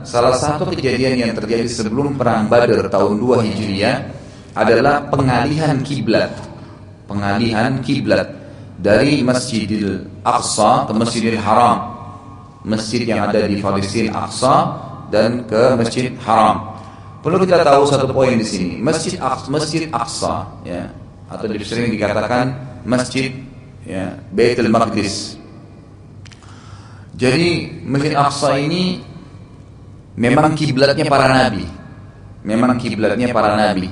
Salah satu kejadian yang terjadi sebelum perang Badar tahun 2 Hijriah adalah pengalihan kiblat. Pengalihan kiblat dari Masjidil Aqsa ke Masjidil Haram. Masjid yang ada di Palestina Aqsa dan ke Masjid Haram. Perlu kita tahu satu poin di sini. Masjid Aqsa ya, atau sering dikatakan Masjid ya, Baitul Maqdis. Jadi Masjid Aqsa ini memang kiblatnya para nabi. Memang kiblatnya para nabi.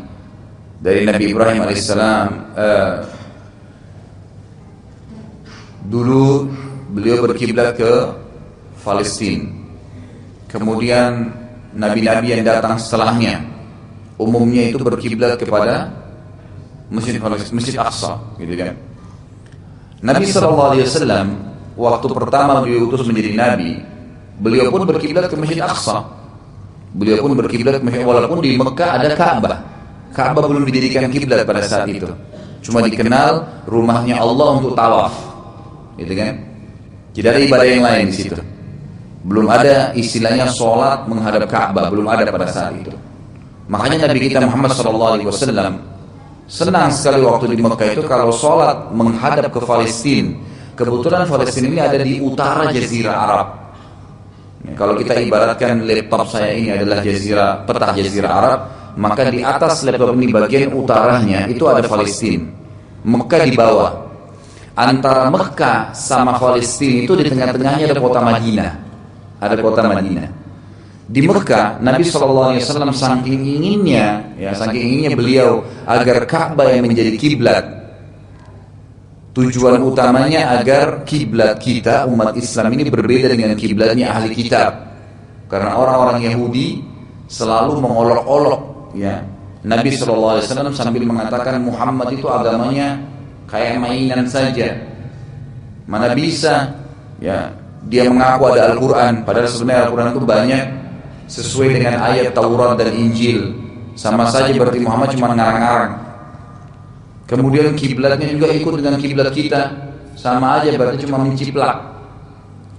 Dari Nabi Ibrahim alaihissalam, dulu beliau berkiblat ke Palestina. Kemudian nabi-nabi yang datang setelahnya umumnya itu berkiblat kepada Masjid Aqsa, gitu kan. Nabi SAW waktu pertama beliau utus menjadi nabi, beliau pun berkiblat ke Masjid Aqsa. Beliau pun berkiblat walaupun di Mekah ada Ka'bah. Ka'bah belum dijadikan kiblat pada saat itu. Cuma dikenal rumahnya Allah untuk tawaf. Gitu kan? Tidak ada ibadah yang lain di situ. Belum ada istilahnya sholat menghadap Ka'bah, belum ada pada saat itu. Makanya Nabi kita Muhammad SAW senang sekali waktu di Mekah itu kalau sholat menghadap ke Palestina. Kebetulan Palestina ini ada di utara Jazirah Arab. Kalau kita ibaratkan laptop saya ini adalah peta Jazirah Arab, maka di atas laptop ini bagian utaranya itu ada Palestina. Mekah di bawah. Antara Mekah sama Palestina itu di tengah-tengahnya ada kota Madinah. Ada kota Madinah. Di Mekah, Nabi SAW saking inginnya beliau agar Ka'bah yang menjadi kiblat. Tujuan utamanya agar kiblat kita umat Islam ini berbeda dengan kiblatnya ahli kitab. Karena orang-orang Yahudi selalu mengolok-olok ya Nabi SAW sambil mengatakan Muhammad itu agamanya kayak mainan saja. Mana bisa ya dia mengaku ada Al-Quran, padahal sebenarnya Al-Quran itu banyak sesuai dengan ayat Taurat dan Injil. Sama saja berarti Muhammad cuma ngarang-ngarang. Kemudian kiblatnya juga ikut dengan kiblat kita, sama aja berarti cuma menciplak.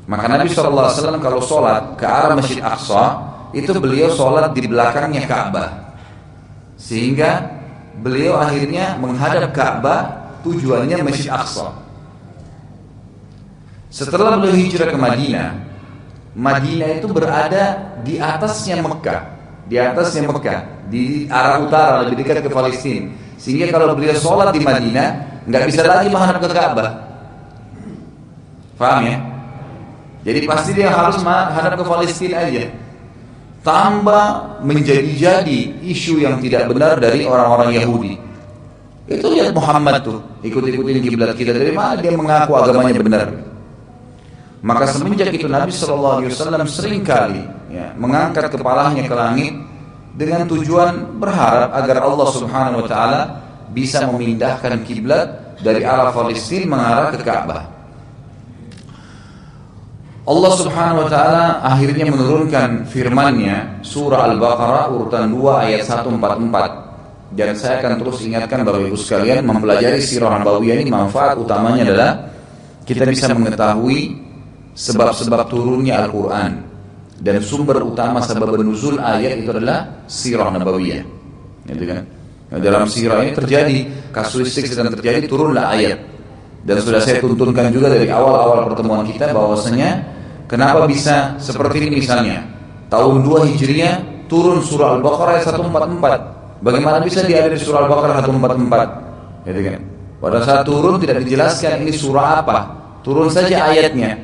Maka Nabi SAW kalau sholat ke arah Masjid Aqsa, itu beliau sholat di belakangnya Ka'bah. Sehingga beliau akhirnya menghadap Ka'bah, tujuannya Masjid Aqsa. Setelah beliau hijrah ke Madinah, Madinah itu berada di atasnya Mekah, di arah utara lebih dekat ke Palestina. Sehingga kalau beliau sholat di Madinah nggak bisa lagi menghadap ke Ka'bah. Paham ya? Jadi pasti dia harus menghadap ke Palestina aja. Tambah menjadi isu yang tidak benar dari orang-orang Yahudi. Itu lihat Muhammad tuh ikut-ikutin kiblat kita, dari mana dia mengaku agamanya benar. Maka semenjak itu Nabi SAW seringkali ya, mengangkat kepalanya ke langit dengan tujuan berharap agar Allah Subhanahu wa taala bisa memindahkan kiblat dari arah Palestina mengarah ke Ka'bah. Allah Subhanahu wa taala akhirnya menurunkan firman-Nya surah Al-Baqarah urutan 2 ayat 144. Dan saya akan terus ingatkan Bapak Ibu sekalian, mempelajari sirah nabawiyah ini manfaat utamanya adalah kita bisa mengetahui sebab-sebab turunnya Al-Quran. Dan sumber utama sebab nuzul ayat itu adalah sirah nabawiyah. Gitu kan? Nah, dalam sirah ini terjadi kasuistik sedang terjadi, turunlah ayat. Dan sudah saya tuntunkan juga dari awal-awal pertemuan kita bahwasanya kenapa bisa seperti ini. Misalnya tahun 2 Hijriah turun surah Al-Baqarah 144. Bagaimana bisa dia ada di surah Al-Baqarah 144? Gitu kan? Pada saat turun tidak dijelaskan ini surah apa, turun saja ayatnya.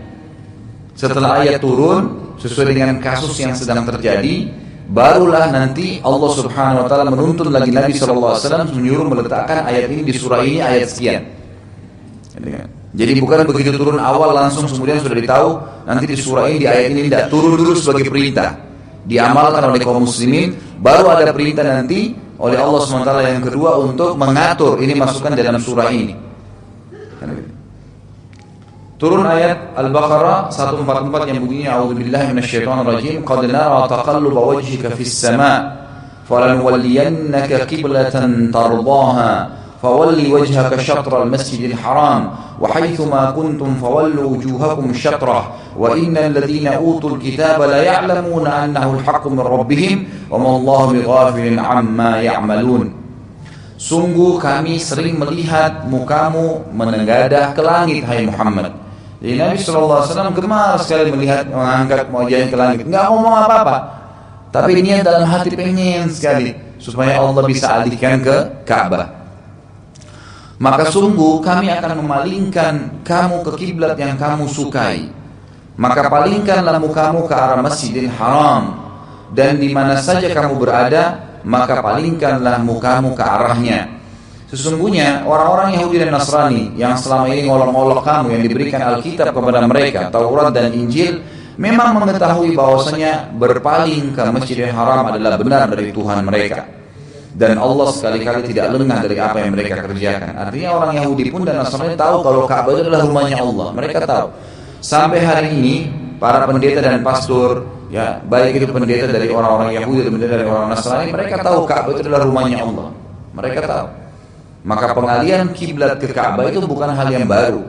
Setelah ayat turun sesuai dengan kasus yang sedang terjadi, barulah nanti Allah Subhanahu wa taala menuntun lagi Nabi SAW menyuruh meletakkan ayat ini di surah ini ayat sekian. Jadi bukan begitu turun awal langsung kemudian sudah ditahu nanti di surah ini di ayat ini, tidak, turun dulu sebagai perintah, diamalkan oleh kaum muslimin, baru ada perintah nanti oleh Allah SWT yang kedua untuk mengatur ini masukkan dalam surah ini. Turun ayat Al-Baqarah 144 yang bunyinya A'udzubillahi minasyaitonirrajim. Qad nara taqalluba wajhika fis sama' falanuwalliyannaka qiblatan tardaha fawalli wajhaka syatral masjidil haram wa haitsu kuntum fawallu wujuhakum syatrah wa innal ladzina utul kitaba la ya'lamuna annahu al-haqqu min rabbihim wa ma Allahu bighafilin 'amma ya'malun. Sungguh kami sering melihat mukamu menengadah ke langit, hai Muhammad. Jadi Nabi SAW gemar sekali melihat mengangkat wajahnya ke langit. Enggak ngomong apa-apa, tapi niat dalam hati pengen sekali supaya Allah bisa alihkan ke Ka'bah. Maka sungguh kami akan memalingkan kamu ke kiblat yang kamu sukai. Maka palingkanlah mukamu ke arah Masjidil Haram, dan di mana saja kamu berada, maka palingkanlah mukamu ke arahnya. Sesungguhnya orang-orang Yahudi dan Nasrani yang selama ini ngolok-ngolok kamu yang diberikan Alkitab kepada mereka, Taurat dan Injil, memang mengetahui bahwasanya berpaling ke Masjidil Haram adalah benar dari Tuhan mereka. Dan Allah sekali-kali tidak lengah dari apa yang mereka kerjakan. Artinya orang Yahudi pun dan Nasrani tahu kalau Ka'bah itu adalah rumahnya Allah. Mereka tahu. Sampai hari ini para pendeta dan pastor, ya baik itu pendeta dari orang-orang Yahudi dan pendeta dari orang Nasrani, mereka tahu Ka'bah itu adalah rumahnya Allah. Mereka tahu. Maka pengalihan kiblat ke Ka'bah itu bukan hal yang baru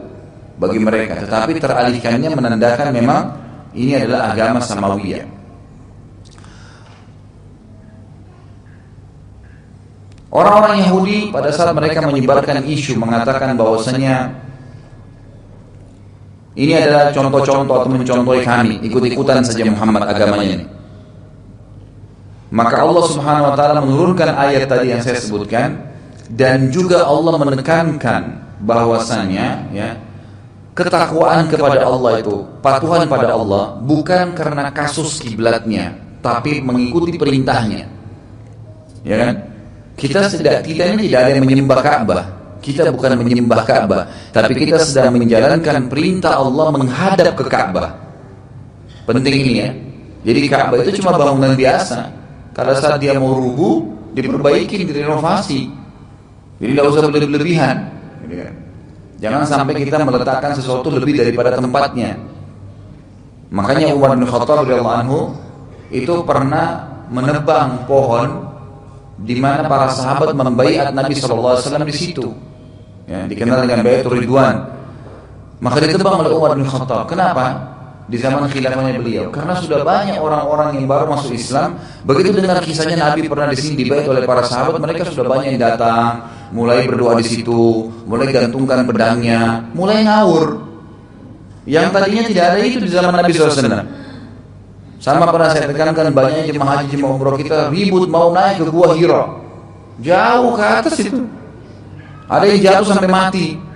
bagi mereka, tetapi teralihkannya menandakan memang ini adalah agama Samawiyah. Orang-orang Yahudi pada saat mereka menyebarkan isu mengatakan bahwasanya ini adalah contoh-contoh atau mencontohi kami, ikut-ikutan saja Muhammad agamanya ini. Maka Allah Subhanahu wa taala menurunkan ayat tadi yang saya sebutkan, dan juga Allah menekankan bahwasanya ya, ketakwaan kepada Allah itu, patuhan pada Allah bukan karena kasus kiblatnya, tapi mengikuti perintahnya. Ya kan? Kita ini tidak ada yang menyembah Ka'bah. Kita bukan menyembah Ka'bah, tapi kita sedang menjalankan perintah Allah menghadap ke Ka'bah. Penting ini ya. Jadi Ka'bah itu cuma bangunan biasa. Pada saat dia mau rubuh, diperbaiki, direnovasi. Jadi tidak usah berlebihan. Jangan sampai kita meletakkan sesuatu lebih daripada tempatnya. Makanya Umar bin Khattab radhiyallahu anhu itu pernah menebang pohon di mana para sahabat membaiat Nabi SAW di situ. Ya, dikenal dengan Baiatur Ridwan. Maka ditebang oleh Umar bin Khattab. Kenapa? Di zaman khilafahnya beliau, karena sudah banyak orang-orang yang baru masuk Islam. Begitu dengar kisahnya Nabi pernah di sini dibait oleh para sahabat, mereka sudah banyak yang datang, mulai berdoa di situ, mulai gantungkan pedangnya, mulai ngawur. Yang tadinya tidak ada itu di zaman Nabi SAW. Sama pernah saya tekankan, banyak jemaah haji jemaah umroh kita ribut mau naik ke Gua Hira, jauh ke atas itu. Ada yang jatuh sampai mati.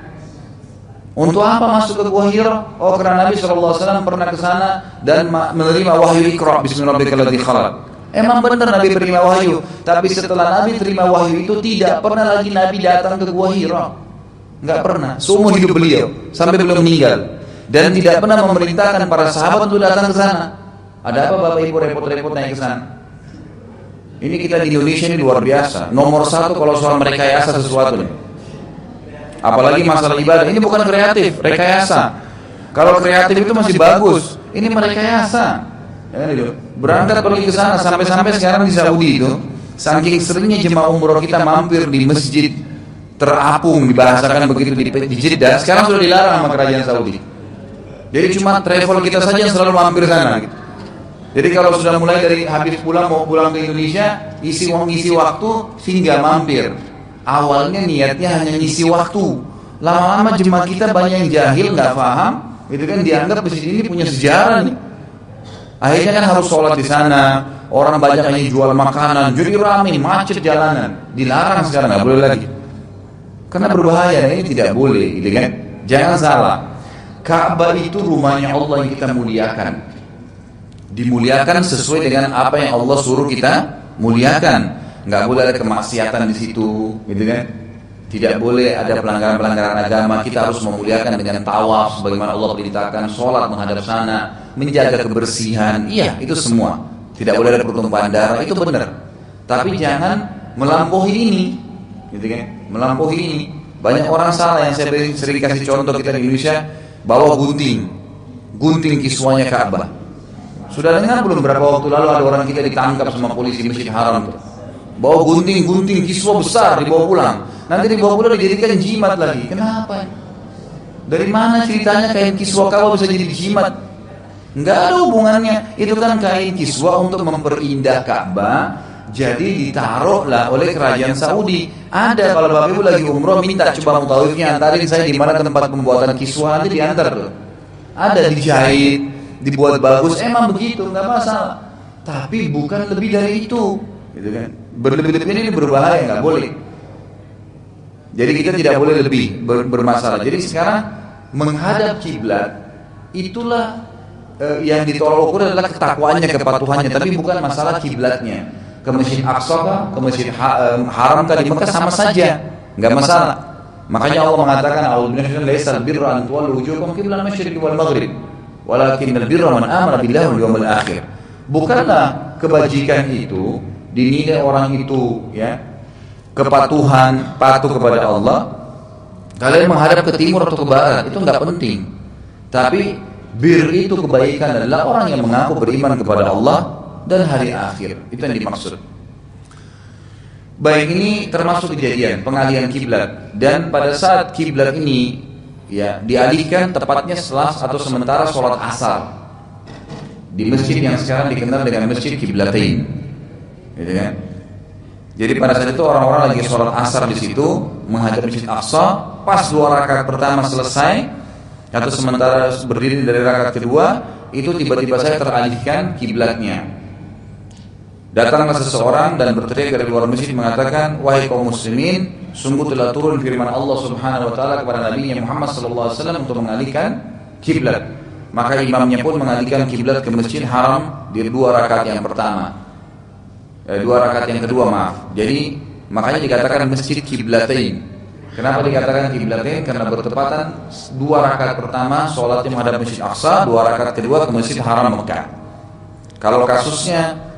Untuk apa masuk ke Gua Hira? Oh, karena Nabi SAW pernah ke sana dan menerima wahyu Iqra bismillahirrahmanirrahim khalaq. Emang benar Nabi terima wahyu, tapi setelah Nabi terima wahyu itu tidak pernah lagi Nabi datang ke Gua Hira. Enggak pernah. Seumur hidup beliau sampai beliau meninggal, dan tidak pernah memerintahkan para sahabat untuk datang ke sana. Ada apa Bapak Ibu repot-repot naik ke sana? Ini kita di Indonesia ini luar biasa. Nomor satu kalau soal merekayasa sesuatu nih. Apalagi masalah ibadah, ini bukan kreatif, rekayasa. Kalau kreatif itu masih bagus, ini merekayasa. Ya, berangkat pergi ke sana, sampai-sampai sekarang di Saudi itu, saking seringnya jemaah umroh kita mampir di masjid terapung, dibahasakan begitu di Jeddah, sekarang sudah dilarang sama kerajaan Saudi. Jadi cuma travel kita saja yang selalu mampir sana. Gitu. Jadi kalau sudah mulai dari habis pulang mau pulang ke Indonesia, isi waktu singgah mampir. Awalnya niatnya hanya ngisi waktu. Lama-lama jemaah kita banyak yang jahil, nggak paham. Itu kan dianggap masjid ini punya sejarah nih. Akhirnya kan harus sholat di sana. Orang banyak yang jual makanan, jadi ramai, macet jalanan. Dilarang sekarang, nggak boleh lagi. Karena berbahaya, ini tidak boleh, gitu kan? Jangan salah. Ka'bah itu rumahnya Allah yang kita muliakan. Dimuliakan sesuai dengan apa yang Allah suruh kita muliakan. Nggak boleh ada kemaksiatan di situ, gitu kan? Tidak boleh ada pelanggaran-pelanggaran agama. Kita harus memuliakan dengan tawaf, sebagaimana Allah perintahkan, sholat menghadap sana, menjaga kebersihan. Iya, itu semua. Tidak boleh ada pertumpahan darah, itu benar. Tapi jangan melampaui ini, gitu kan? Melampaui ini. Banyak orang salah yang saya sering kasih contoh kita di Indonesia. bawa gunting kiswanya Ka'bah. Sudah dengar belum berapa waktu lalu ada orang kita ditangkap sama polisi Masjid Haram tuh. Bawa gunting kiswa besar dibawa pulang. Nanti dibawa pulang dijadikan jimat lagi. Kenapa? Dari mana ceritanya kain kiswa Ka'bah bisa jadi jimat? Enggak ada hubungannya. Itu kan kain kiswa untuk memperindah Ka'bah. Jadi ditaruhlah oleh kerajaan Saudi. Ada kalau Bapak Ibu lagi umroh minta coba mutawifnya antarin saya di mana tempat pembuatan kiswa, nanti diantar tuh. Ada dijahit, dibuat bagus, emang begitu, nggak masalah. Tapi bukan lebih dari itu, gitu kan? Berlebih-lebih ini berbahaya, nggak boleh. Jadi kita tidak boleh lebih bermasalah. Jadi sekarang menghadap kiblat itulah yang ditolak ukur adalah ketakwaannya, kepatuhannya, tapi bukan masalah kiblatnya. Ke Masjid Aqsa, ke Masjid Haram di Mekah sama saja, nggak masalah. Makanya Allah mengatakan, "A'udzubillahi laisal birra an tuwallu wujuhakum qiblal masyriqi wal maghrib, walakinnal birra man amana billahi wal yawmil akhir." Bukanlah kebajikan itu dinilai orang itu ya kepatuhan, patuh kepada Allah. Kalian menghadap ke timur atau ke barat itu nggak penting. Tapi bir itu kebaikan adalah orang yang mengaku beriman kepada Allah dan hari akhir, itu yang dimaksud. Baik, ini termasuk kejadian pengalihan kiblat, dan pada saat kiblat ini ya dialihkan tepatnya setelah atau sementara sholat asar di masjid yang sekarang dikenal dengan masjid Kiblatain, gitu kan? Jadi pada saat itu orang-orang lagi sholat asar di situ menghadap Masjid Aqsa, pas 2 rakaat pertama selesai atau sementara berdiri dari rakaat kedua, itu tiba-tiba saya teralihkan kiblatnya. Datanglah seseorang dan berteriak dari luar masjid mengatakan, "Wahai kaum muslimin, sungguh telah turun firman Allah Subhanahu wa taala kepada Nabi Muhammad sallallahu alaihi wasallam untuk mengalihkan kiblat." Maka imamnya pun mengalihkan kiblat ke Masjid Haram di 2 rakaat yang pertama. 2 rakaat yang kedua, maaf. Jadi makanya dikatakan Masjid Kiblatain. Kenapa dikatakan Kiblatain? Karena bertepatan 2 rakaat pertama sholatnya menghadap Masjid Aqsa, 2 rakaat kedua ke Masjid Haram Mekah. Kalau kasusnya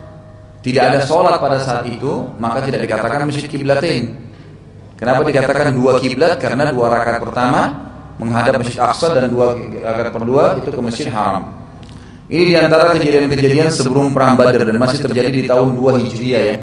tidak ada sholat pada saat itu, maka tidak dikatakan Masjid Kiblatain. Kenapa dikatakan 2 kiblat? Karena 2 rakaat pertama menghadap Masjid Aqsa dan 2 rakaat kedua itu ke Masjid Haram. Ini diantara kejadian-kejadian sebelum perang Badar dan masih terjadi di tahun 2 Hijriah ya.